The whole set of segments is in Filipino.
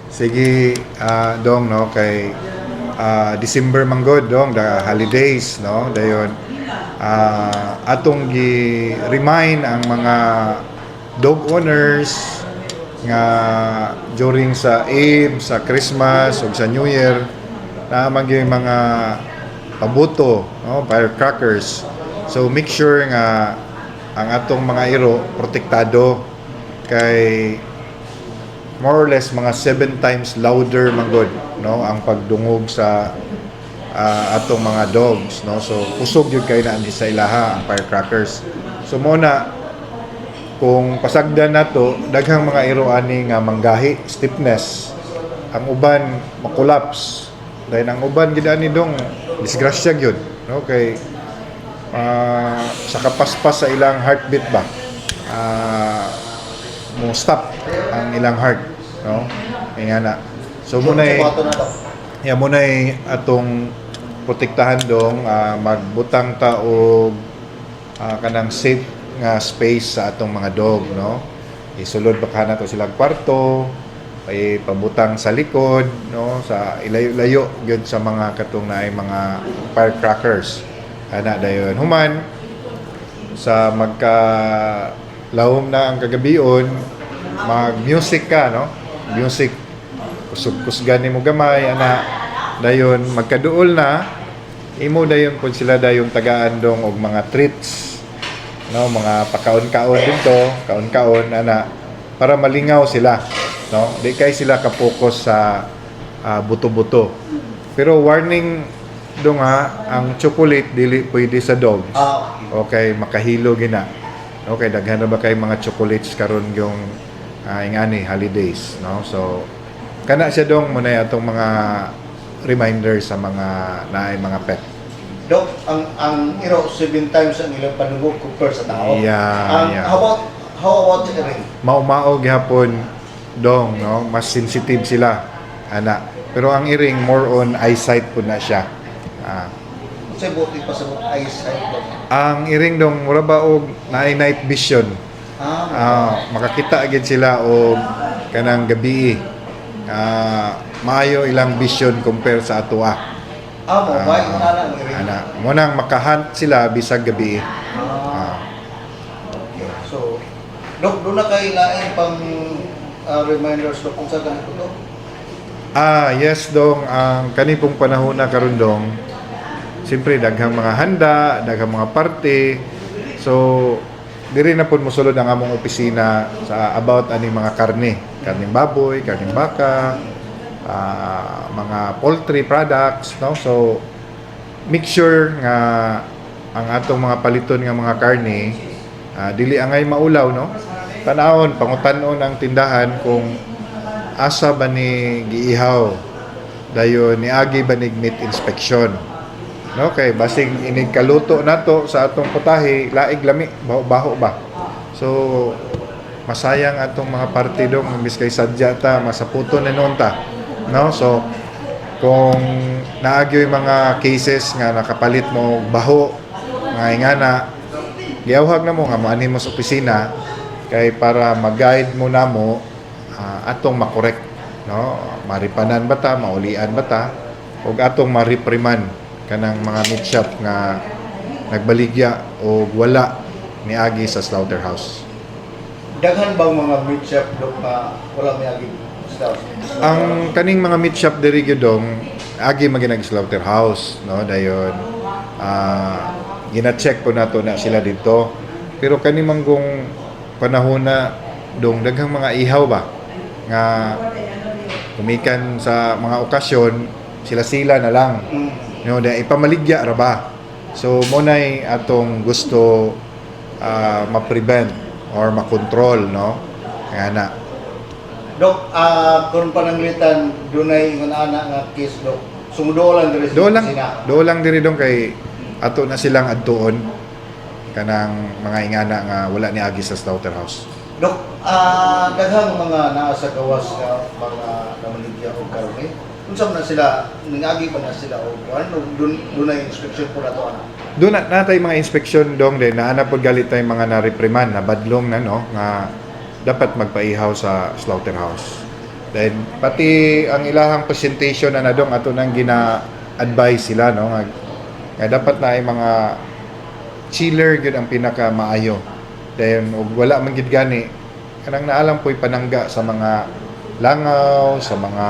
Sige, dong no kay December manggod dong the holidays no dayon atong gi remind ang mga dog owners nga during sa Eve, sa Christmas ug sa New Year na maging mga pabuto no firecrackers. So make sure nga ang atong mga iro protektado kay more or less mga 7 times louder manggod no ang pagdungog sa atong mga dogs no, so kusog yun kay na sa ilaha ang firecrackers. So muna kung pasagdan nato daghang mga iro ani nga manggahi stiffness, ang uban makulaps dahil ang uban gid ani dong disgrasya gyud no kay sa kapaspas sa ilang heartbeat ba mo stop ang ilang heart no kaya na so muna atong protektahan dong magbutang ta og kanang safe nga space sa atong mga dog no isulod baka nato silang kwarto ay pabutang sa likod no sa ilayo-layo gyud sa mga katong naay mga firecrackers ana dayon human sa magka lahom na ang kagabion mag-music ka no music kusog-kusgan nimo gamay ana dayon magkaduol na imo dayon pud sila dayon tagaan dong og mga treats no mga pakaon-kaon dito kaon-kaon ana para malingaw sila no di kay sila ka-focus sa buto-buto pero warning dong ang chocolate dili pwede sa dogs okay makahilo gina okay daghan na ba kay mga chocolates karon yung ingani holidays no so kana siya dong muna atong mga reminder sa mga naay mga pet. Dok, ang iro 7 times ang ilang panugog compare sa tao. Yeah. How about the ring? Mao gihapon dong no mas sensitive sila ana pero ang iring more on eyesight pud na siya. Sa buti pa sa eyesight dok. Ang iring dong mura ba og naay night vision. Makakita agad sila og kanang gabi. Maayo ilang vision compare sa atoa. Mobile na lang iring. Ana, mo nang makahunt sila bisag gabi. Okay. So, dok, doon na kay lain pang reminders dok kung sa ganito dok? Yes dong, ang kanipong panahon na karon dong. Siyempre daghang mga handa, daghang mga party. So, diri na pud mosulod ang among opisina sa about ani mga karning baboy, karning baka, mga poultry products no so make sure nga ang atong mga paliton nga mga karne dili angay maulaw no tanawon pangutan-on ang tindahan kung asa ba ni giihaw dayon niagi ba nig meat inspection no kay basig inig kaluto nato sa atong putahe laig lami baho ba so masayang atong mga party dong imbis kay sadya ta masaputo ni noon ta no so kung naagyo yung mga cases nga nakapalit mo baho nga ingana giyawhag na mo nga maani mo sa opisina kay para mag-guide mo na mo atong makorek no maripanan ba ta maulian ba ta ug atong maripriman kanang mga meat shop nga nagbaligya o wala niagi sa slaughterhouse. Daghan bang mga meat shop dok wala may agi ang kaning mga meat shop diri gyud dong agi maginag slaughterhouse no dayon gina-check po nato na sila dito pero kani manggong panahon na dong daghang mga ihaw ba nga kumikan sa mga okasyon sila na lang no da ipamaligya ra ba so mo nay atong gusto ma-prevent or ma-control no kaya na dok kung pananglitan dunay ingon ana nga case dok sumudo lang diri do lang diri dong kay ato na silang adtuon kanang mga ingana nga wala ni agi sa slaughterhouse. Dok, daghang mga naa sa gawas nga mga namaligya o karne. Unsa man sila ningagi pa na sila o ano dunay inspection po nato ana. Doon natay mga inspeksyon dong din na ana pod galit tay mga na-repriman na badlong na no nga dapat magpaihaw sa slaughterhouse. Then pati ang ilahang presentation na nadong ato nang gina-advise sila no nga dapat na ay mga chiller gyud ang pinaka maayo. Then ug wala man gid gani kanang naalam po'y panangga sa mga langaw, sa mga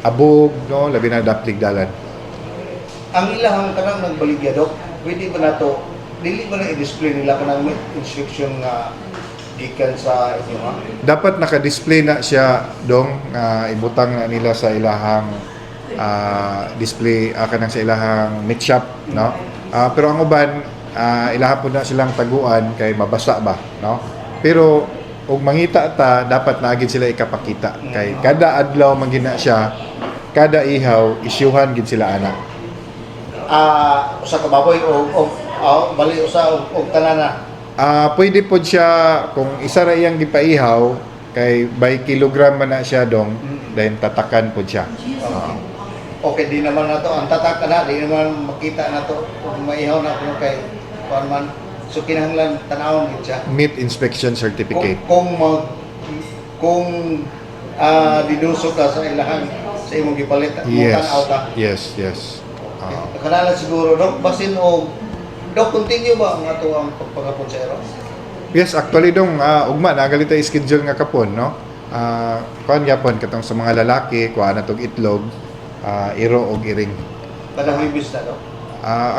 abog no, labi na daplig dalan. Ang ilahang kanang nagbaligya dok, pwede ba nato dili ba na i-display nila kanang instruction nga gikan sa inyo ha? Dapat naka-display na siya dong ibutang na nila sa ilahang display kanang sa ilahang meat shop no. Pero ang uban ilaha po na silang taguan kay mabasa ba no. Pero ug mangita ta dapat naagid sila ikapakita kay kada adlaw magina siya, kada ihaw isyuhan gid sila ana. Usa ka baboy o bali usa og tanana. Pwede po siya kung isa ra iyang gipaihaw kay by kilogram man na siya dong then tatakan po siya. Okay, di naman na to ang tatak na, di naman makita na to kung maihaw na kuno kay kuan man. So kinahanglan tan-awon gid siya. Meat inspection certificate. Kung didusok ka sa ilahan sa imong gipalit mo Yes. tan-aw ka. Yes. Kanala siguro dok basin og dok continue ba ang ato ang pagpagapon sa ero? Yes, actually dong ugma nagalita schedule nga kapon no. Kuan gyapon katong sa mga lalaki kuha na tog itlog, iro og iring. Kada Huwebes na dok.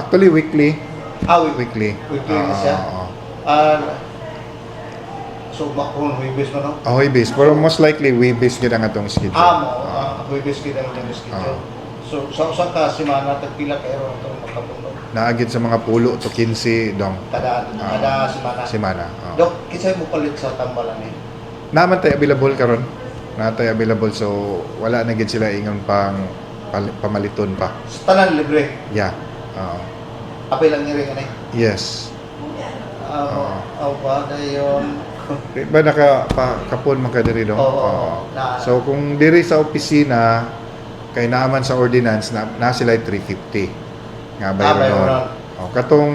Actually weekly. Weekly na siya. So makon Huwebes mo no? Huwebes, pero most likely Huwebes gyud ang atong schedule. Huwebes gid ang inyong schedule. So sa usa ka semana tagpila ka ero atong makapundo. Naagid sa mga pulo to 15 dong Kada semana. semana. Dok, kisay mo palit sa tambalan ni? Naman tay available karon. Natay available so wala na gid sila ingon pang pamaliton pa. Tanan libre. Yeah. Apay lang iri kanay. Yes. Ba dayon. Di ba kapon man ka diri dong? Oo. So kung diri sa opisina kay naaman sa ordinance na sila 350 nga bayron nun. Katong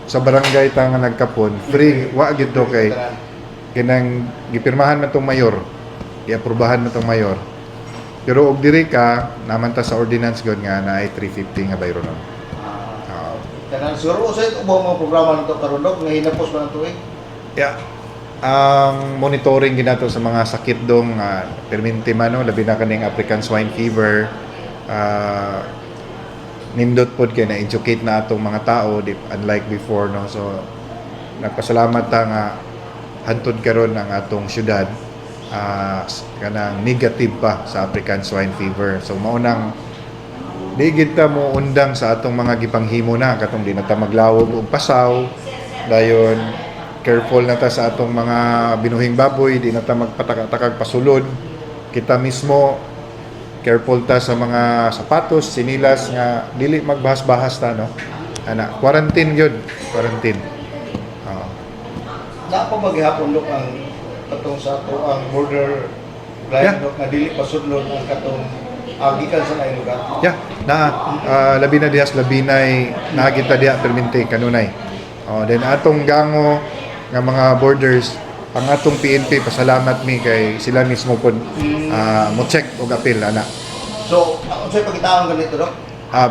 sa barangay ta nga nagkapon, free wa gid to kay kinang gipirmahan man tong mayor. Iaprubahan man tong mayor. Pero og diri ka naman ta sa ordinance gud nga naay 350 nga bayron nun. Kanang siguro sa ubang mga programa nito karon dok nga hinapos man ang tuig. Yeah. Ang monitoring ginato sa mga sakit dong perminti man no, labi na kaning African swine fever. Nindot pod kay na-educate na atong mga tao unlike before no. So nagpasalamat ta nga hantod karon ang atong syudad kanang negative pa sa African swine fever. So maunang digid ta mo undang sa atong mga gipanghimo na katong di na ta maglawog og pasaw dayon careful na ta sa atong mga binuhing baboy di na ta magpatakag pasulod kita mismo careful ta sa mga sapatos sinilas nga dili magbahas-bahas ta no ana quarantine gyud quarantine Na pa maghapon dok ang katong sa ato ang border line dok nga dili pasudlon ang katong gikan sa lain lugar. Yeah, labi na dihas labinay nakita diha perminti kanunay. Then atong gango nga mga borders ang atong PNP pasalamat mi kay sila mismo pod mo check og apil ana. So, ako sa'yo pagkitaon ganito dok?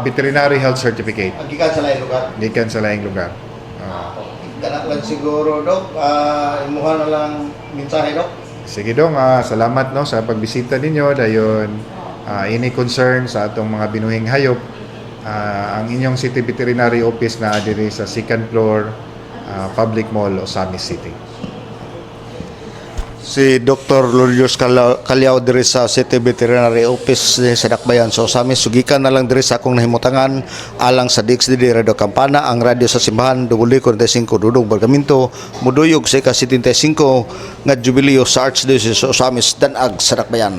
Veterinary health certificate Ang gikan sa lain lugar. gikan sa laing lugar. Kana lang siguro dok, imuha na lang mensahe dok. Sige dong, salamat no sa pagbisita ninyo dayon any concern sa atong mga binuhing hayop. Ang inyong City Veterinary Office na diri sa second floor Public Mall, Osamis City. Si Dr. Lurios Calao diri sa City Veterinary Office sa Dakbayan. So sa amin, sugikan na lang diri sa akong nahimutangan alang sa DXDD Radio Campana, ang radyo sa simbahan, W45 Dudong Bargaminto, muduyog sa ika-75 nga Jubileo sa Archdiocese sa Osamis, Danag sa Dakbayan.